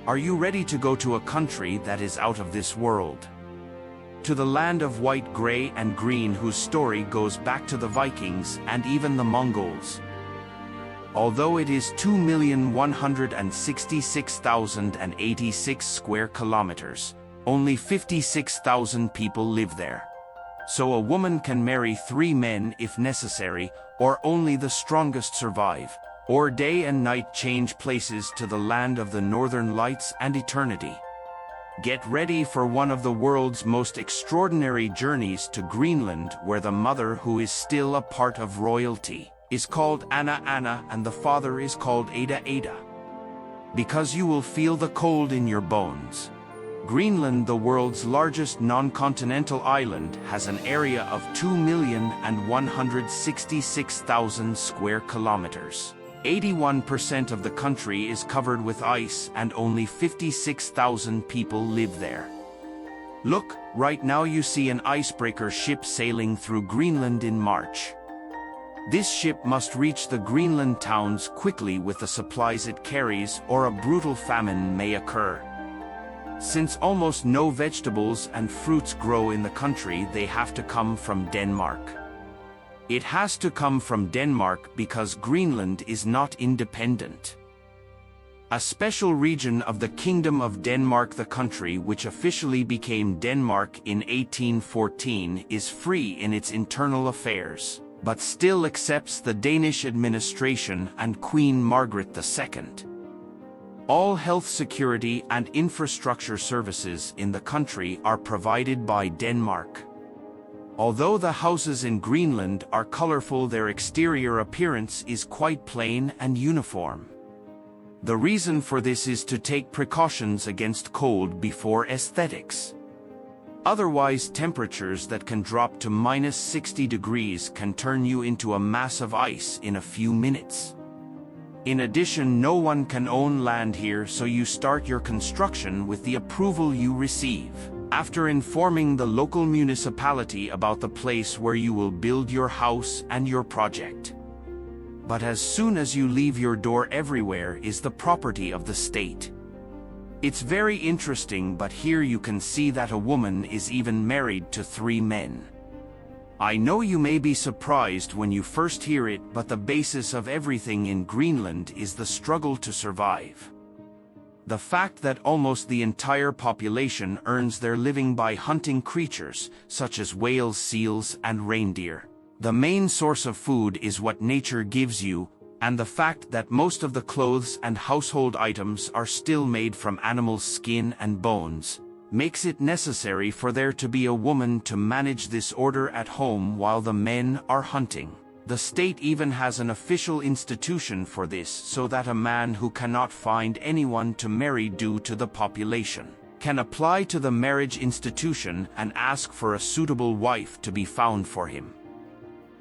Are you ready to go to a country that is out of this world? To the land of white, gray, and green, whose story goes back to the Vikings and even the Mongols. Although it is 2,166,086 square kilometers, only 56,000 people live there. So a woman can marry 3 men if necessary, or only the strongest survive, or day and night change places to the land of the northern lights and eternity. Get ready for one of the world's most extraordinary journeys to Greenland, where the mother, who is still a part of royalty, is called Anna Anna and the father is called Ada Ada. Because you will feel the cold in your bones. Greenland, the world's largest non-continental island, has an area of 2,166,000 square kilometers. 81% of the country is covered with ice and only 56,000 people live there. Look, right now you see an icebreaker ship sailing through Greenland in March. This ship must reach the Greenland towns quickly with the supplies it carries, or a brutal famine may occur. Since almost no vegetables and fruits grow in the country, they have to come from Denmark. It has to come from Denmark because Greenland is not independent. A special region of the Kingdom of Denmark, the country which officially became Denmark in 1814, is free in its internal affairs, but still accepts the Danish administration and Queen Margaret II. All health security and infrastructure services in the country are provided by Denmark. Although the houses in Greenland are colorful, their exterior appearance is quite plain and uniform. The reason for this is to take precautions against cold before aesthetics. Otherwise, temperatures that can drop to -60 degrees can turn you into a mass of ice in a few minutes. In addition, no one can own land here, so you start your construction with the approval you receive, after informing the local municipality about the place where you will build your house and your project. But as soon as you leave your door, everywhere is the property of the state. It's very interesting, but here you can see that a woman is even married to 3 men. I know you may be surprised when you first hear it, but the basis of everything in Greenland is the struggle to survive. The fact that almost the entire population earns their living by hunting creatures, such as whales, seals, and reindeer. The main source of food is what nature gives you, and the fact that most of the clothes and household items are still made from animal skin and bones, makes it necessary for there to be a woman to manage this order at home while the men are hunting. The state even has an official institution for this, so that a man who cannot find anyone to marry due to the population can apply to the marriage institution and ask for a suitable wife to be found for him.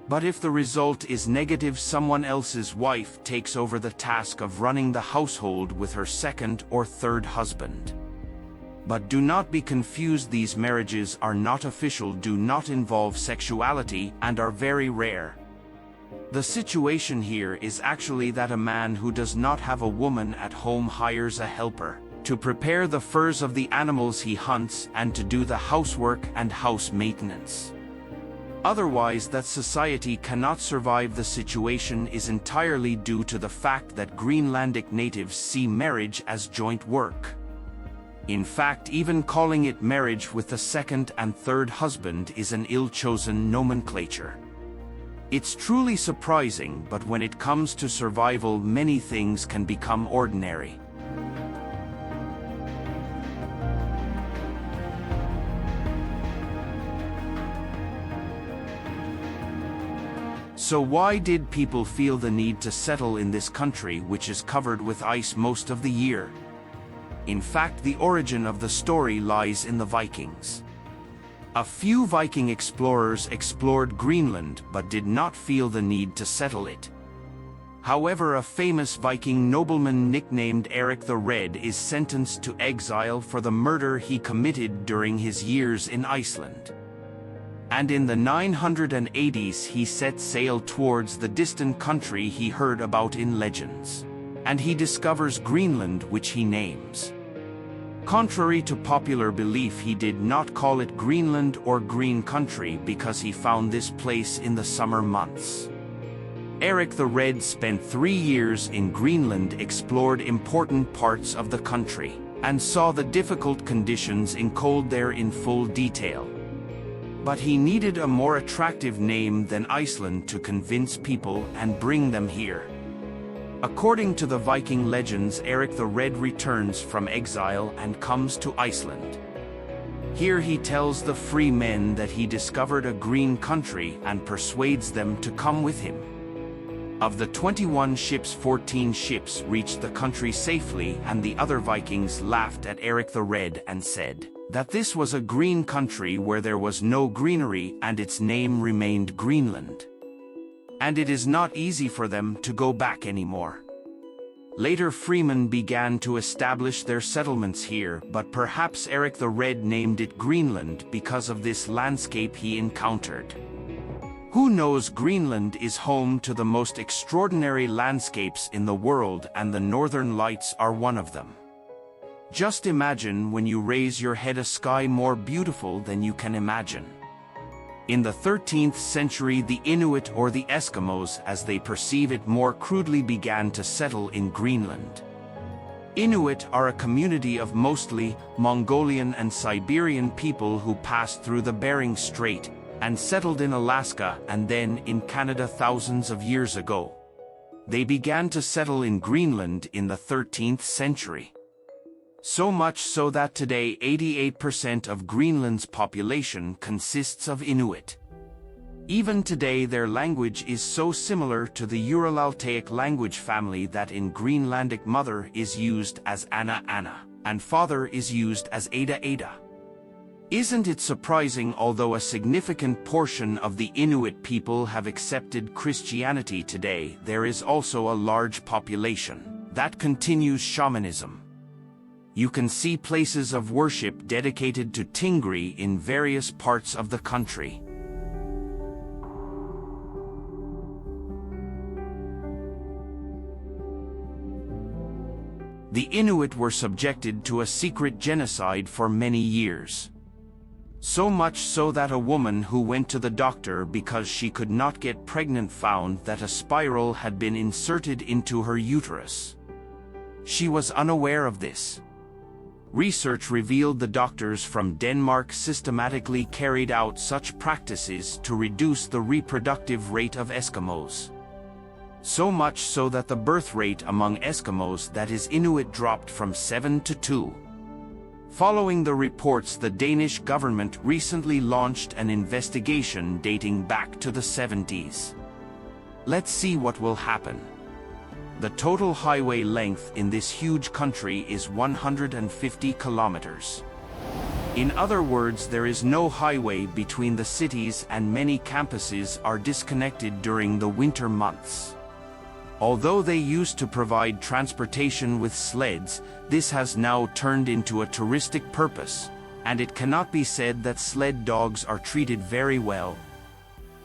But if the result is negative, someone else's wife takes over the task of running the household with her second or third husband. But do not be confused, these marriages are not official, do not involve sexuality, and are very rare. The situation here is actually that a man who does not have a woman at home hires a helper to prepare the furs of the animals he hunts and to do the housework and house maintenance. Otherwise, that society cannot survive. The situation is entirely due to the fact that Greenlandic natives see marriage as joint work. In fact, even calling it marriage with the second and third husband is an ill-chosen nomenclature. It's truly surprising, but when it comes to survival, many things can become ordinary. So why did people feel the need to settle in this country which is covered with ice most of the year? In fact, the origin of the story lies in the Vikings. A few Viking explorers explored Greenland but did not feel the need to settle it. However, a famous Viking nobleman nicknamed Eric the Red is sentenced to exile for the murder he committed during his years in Iceland. And in the 980s he set sail towards the distant country he heard about in legends. And he discovers Greenland, which he names Contrary to popular belief, he did not call it Greenland or Green Country because he found this place in the summer months. Eric the Red spent 3 years in Greenland, explored important parts of the country, and saw the difficult conditions in cold there in full detail. But he needed a more attractive name than Iceland to convince people and bring them here. According to the Viking legends, Eric the Red returns from exile and comes to Iceland. Here he tells the free men that he discovered a green country and persuades them to come with him. Of the 21 ships, 14 ships reached the country safely, and the other Vikings laughed at Eric the Red and said that this was a green country where there was no greenery, and its name remained Greenland. And it is not easy for them to go back anymore. Later freemen began to establish their settlements here, but perhaps Eric the Red named it Greenland because of this landscape he encountered. Who knows? Greenland is home to the most extraordinary landscapes in the world, and the Northern Lights are one of them. Just imagine when you raise your head a sky more beautiful than you can imagine. In the 13th century, the Inuit, or the Eskimos as they perceive it more crudely, began to settle in Greenland. Inuit are a community of mostly Mongolian and Siberian people who passed through the Bering Strait and settled in Alaska and then in Canada thousands of years ago. They began to settle in Greenland in the 13th century. So much so that today 88% of Greenland's population consists of Inuit. Even today their language is so similar to the Uralo-Altaic language family that in Greenlandic mother is used as Anna Anna, and father is used as Ada Ada. Isn't it surprising? Although a significant portion of the Inuit people have accepted Christianity today, there is also a large population that continues shamanism. You can see places of worship dedicated to Tingri in various parts of the country. The Inuit were subjected to a secret genocide for many years. So much so that a woman who went to the doctor because she could not get pregnant found that a spiral had been inserted into her uterus. She was unaware of this. Research revealed the doctors from Denmark systematically carried out such practices to reduce the reproductive rate of Eskimos. So much so that the birth rate among Eskimos, that is Inuit, dropped from 7 to 2. Following the reports, the Danish government recently launched an investigation dating back to the 70s. Let's see what will happen. The total highway length in this huge country is 150 kilometers. In other words, there is no highway between the cities, and many campuses are disconnected during the winter months. Although they used to provide transportation with sleds, this has now turned into a touristic purpose, and it cannot be said that sled dogs are treated very well.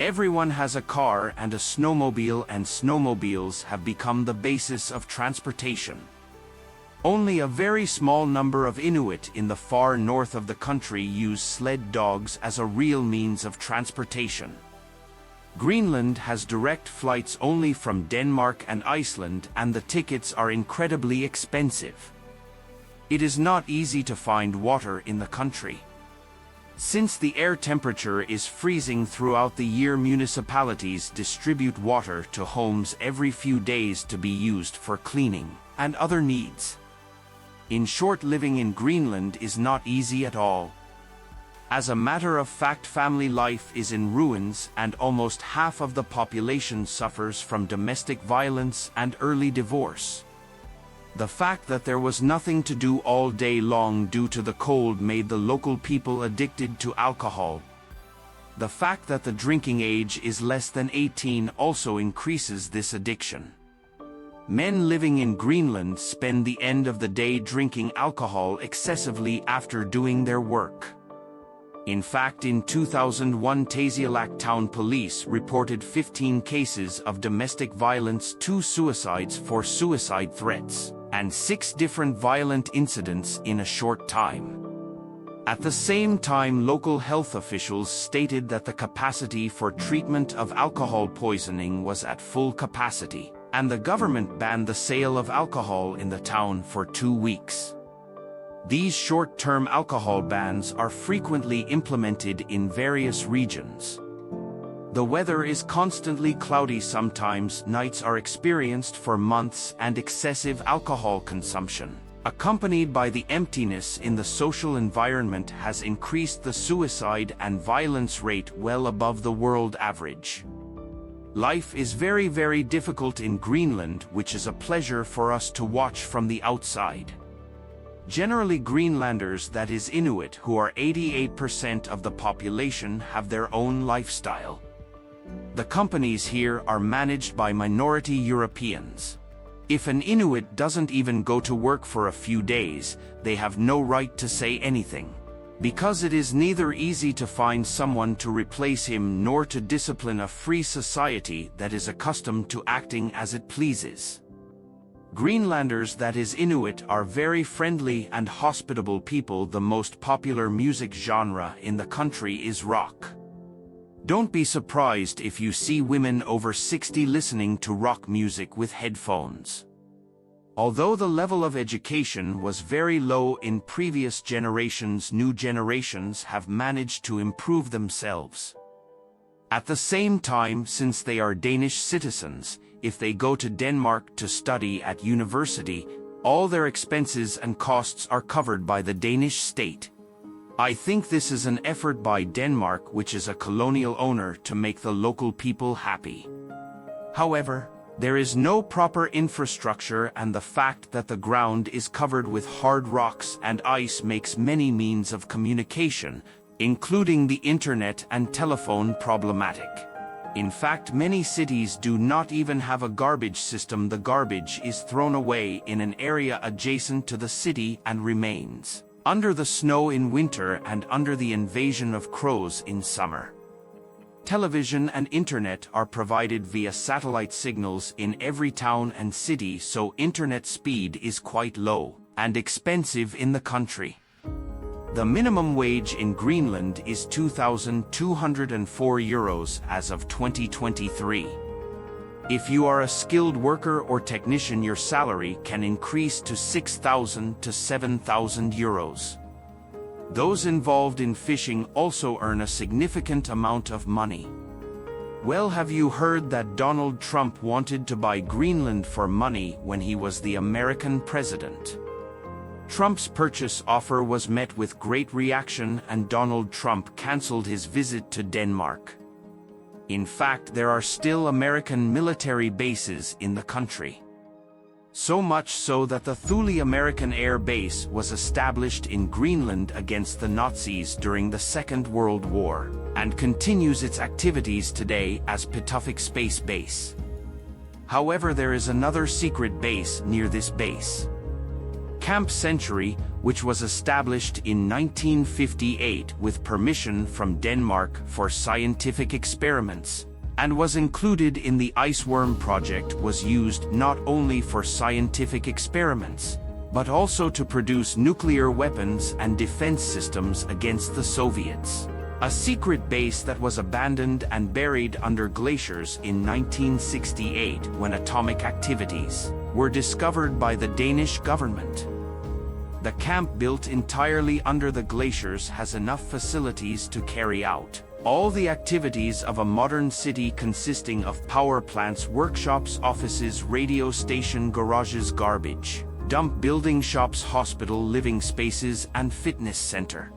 Everyone has a car and a snowmobile, and snowmobiles have become the basis of transportation. Only a very small number of Inuit in the far north of the country use sled dogs as a real means of transportation. Greenland has direct flights only from Denmark and Iceland, and the tickets are incredibly expensive. It is not easy to find water in the country. Since the air temperature is freezing throughout the year, municipalities distribute water to homes every few days to be used for cleaning and other needs. In short, living in Greenland is not easy at all. As a matter of fact, family life is in ruins, and almost half of the population suffers from domestic violence and early divorce. The fact that there was nothing to do all day long due to the cold made the local people addicted to alcohol. The fact that the drinking age is less than 18 also increases this addiction. Men living in Greenland spend the end of the day drinking alcohol excessively after doing their work. In fact, in 2001, Tasiilaq Town Police reported 15 cases of domestic violence, 2 suicides for suicide threats, and 6 different violent incidents in a short time. At the same time, local health officials stated that the capacity for treatment of alcohol poisoning was at full capacity, and the government banned the sale of alcohol in the town for 2 weeks. These short-term alcohol bans are frequently implemented in various regions. The weather is constantly cloudy. Sometimes nights are experienced for months, and excessive alcohol consumption, accompanied by the emptiness in the social environment, has increased the suicide and violence rate well above the world average. Life is very, very difficult in Greenland, which is a pleasure for us to watch from the outside. Generally, Greenlanders, that is Inuit, who are 88% of the population, have their own lifestyle. The companies here are managed by minority Europeans. If an Inuit doesn't even go to work for a few days, they have no right to say anything, because it is neither easy to find someone to replace him nor to discipline a free society that is accustomed to acting as it pleases. Greenlanders, that is Inuit, are very friendly and hospitable people. The most popular music genre in the country is rock. Don't be surprised if you see women over 60 listening to rock music with headphones. Although the level of education was very low in previous generations, new generations have managed to improve themselves. At the same time, since they are Danish citizens, if they go to Denmark to study at university, all their expenses and costs are covered by the Danish state. I think this is an effort by Denmark, which is a colonial owner, to make the local people happy. However, there is no proper infrastructure, and the fact that the ground is covered with hard rocks and ice makes many means of communication, including the internet and telephone, problematic. In fact, many cities do not even have a garbage system. The garbage is thrown away in an area adjacent to the city and remains under the snow in winter and under the invasion of crows in summer. Television and internet are provided via satellite signals in every town and city, so internet speed is quite low and expensive in the country. The minimum wage in Greenland is 2,204 euros as of 2023. If you are a skilled worker or technician, your salary can increase to 6,000 to 7,000 euros. Those involved in fishing also earn a significant amount of money. Well, have you heard that Donald Trump wanted to buy Greenland for money when he was the American president? Trump's purchase offer was met with great reaction, and Donald Trump cancelled his visit to Denmark. In fact, there are still American military bases in the country. So much so that the Thule American Air Base was established in Greenland against the Nazis during the Second World War, and continues its activities today as Pituffik Space Base. However, there is another secret base near this base. Camp Century, which was established in 1958 with permission from Denmark for scientific experiments, and was included in the Iceworm project, was used not only for scientific experiments, but also to produce nuclear weapons and defense systems against the Soviets. A secret base that was abandoned and buried under glaciers in 1968 when atomic activities were discovered by the Danish government. The camp, built entirely under the glaciers, has enough facilities to carry out all the activities of a modern city, consisting of power plants, workshops, offices, radio station, garages, garbage dump, building, shops, hospital, living spaces, and fitness center.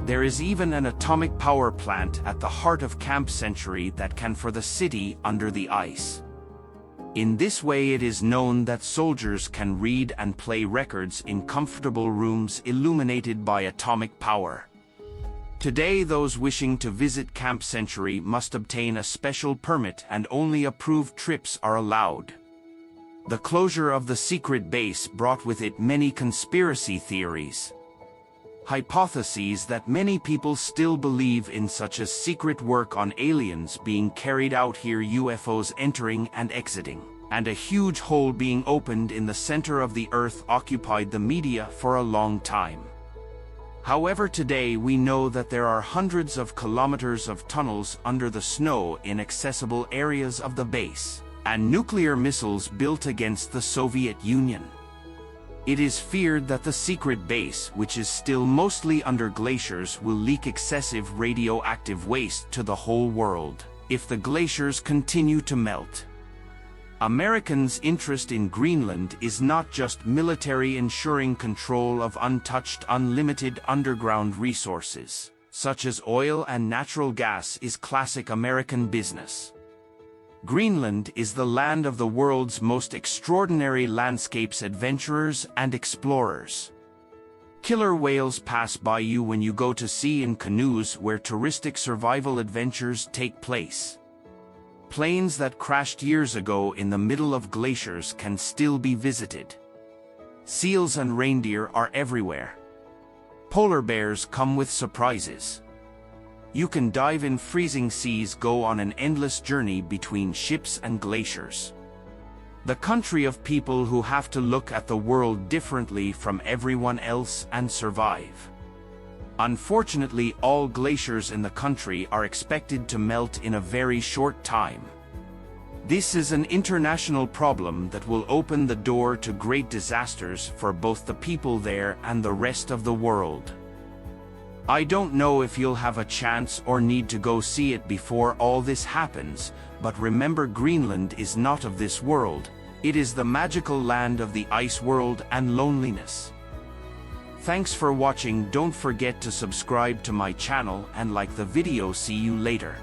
There is even an atomic power plant at the heart of Camp Century that can for the city under the ice. In this way, it is known that soldiers can read and play records in comfortable rooms illuminated by atomic power. Today, those wishing to visit Camp Century must obtain a special permit, and only approved trips are allowed. The closure of the secret base brought with it many conspiracy theories. Hypotheses that many people still believe in, such as secret work on aliens being carried out here, UFOs entering and exiting, and a huge hole being opened in the center of the Earth occupied the media for a long time. However, today we know that there are hundreds of kilometers of tunnels under the snow in accessible areas of the base, and nuclear missiles built against the Soviet Union. It is feared that the secret base, which is still mostly under glaciers, will leak excessive radioactive waste to the whole world if the glaciers continue to melt. Americans' interest in Greenland is not just military. Ensuring control of untouched, unlimited underground resources, such as oil and natural gas, is classic American business. Greenland is the land of the world's most extraordinary landscapes, adventurers and explorers. Killer whales pass by you when you go to sea in canoes where touristic survival adventures take place. Planes that crashed years ago in the middle of glaciers can still be visited. Seals and reindeer are everywhere. Polar bears come with surprises. You can dive in freezing seas, go on an endless journey between ships and glaciers. The country of people who have to look at the world differently from everyone else and survive. Unfortunately, all glaciers in the country are expected to melt in a very short time. This is an international problem that will open the door to great disasters for both the people there and the rest of the world. I don't know if you'll have a chance or need to go see it before all this happens, but remember, Greenland is not of this world. It is the magical land of the ice world and loneliness. Thanks for watching. Don't forget to subscribe to my channel and like the video. See you later.